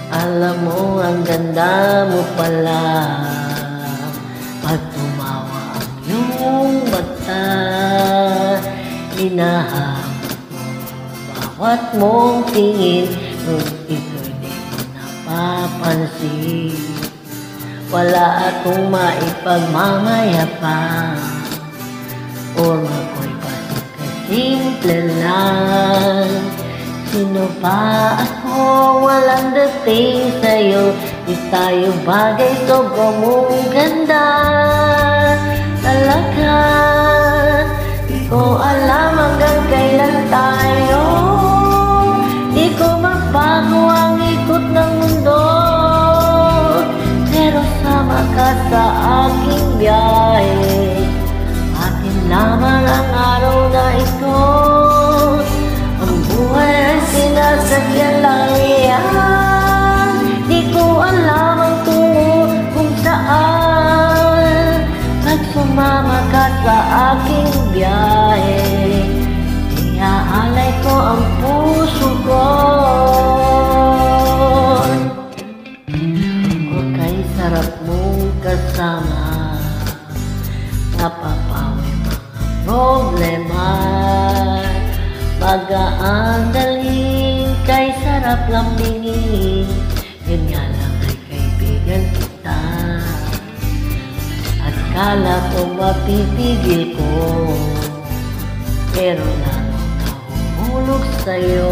Alam mo, ang ganda mo pala pag tumawa ang iyong mata. Hinahanap mo bawat mong tingin, nung ito'y di mo napapansin. Wala akong maipagmamayabang, forma ko'y pasimple lang. Sino ba ako? Walang dating sa'yo. Di tayo bagay, sobrang mong ganda. Talaga, di ko alam hanggang kailan tayo. Di ko mabago ang ikot ng mundo, pero sama ka sa aking biyahe. Akin lamang ang araw na ito. Ang buhay ay sinasadya lang yan. Di ko alam ang tungo kung saan. Pag sumama ka sa aking biyahe, iaalay ko ang puso ko. Okay, sarap mong kasama, napapawi mga problema. Magaan dalhin, kay sarap lambingin. Yun nga lang ay kaibigan kita. At kala ko mapipigil ko, pero lalong nahuhulog sa'yo.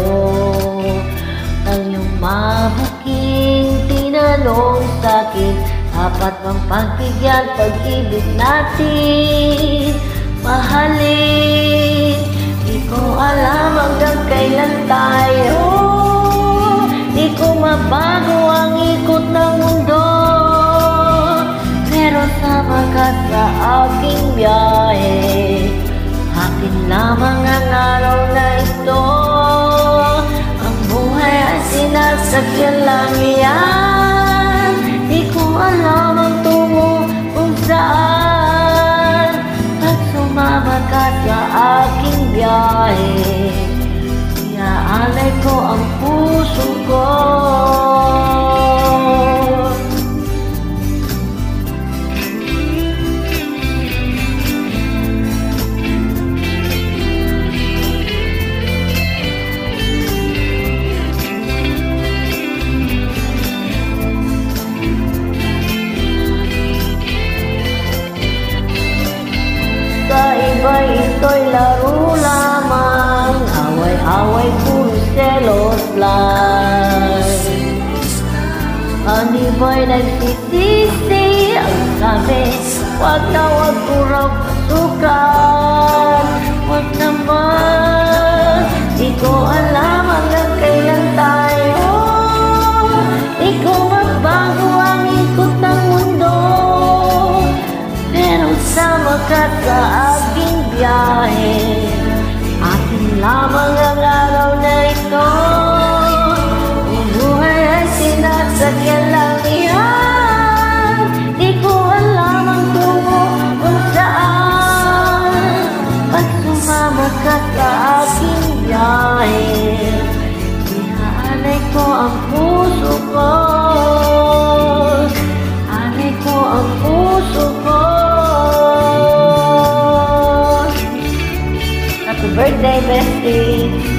Ang iyong mabuking tinanong sa'kin, dapat bang pagbigyan pag-ibig natin? Mahalin, di ko alam hanggang kailan tayo. Di ko mabago ang ikot ng mundo, pero sama ka sa aking biyahe. Akin lamang ang araw na ito. Ang buhay ay sinasadya lang yan. Di ko alam ang tungo kung saan. Pag sumama ka sa aking biyahe, iaalay ko ang puso ko. Sa iba ito'y laro lamang, away-away puro selos lang. Ang iba'y nagsisisi, ang sabi, wag na wag ko raw pasukan. Wag naman, di ko alam hanggang kailan tayo. Di ko mabago ang ikot ng mundo, pero sama ka sa aking biyahe. Akin lamang ang araw na ito. Ang buhay ay sinasadya lang yan. Di ko alam ang tungo kung saan. Pag sumama ka sa aking biyahe, iaalay ko ang puso ko. Alay ko ang puso ko. Happy birthday, bestie!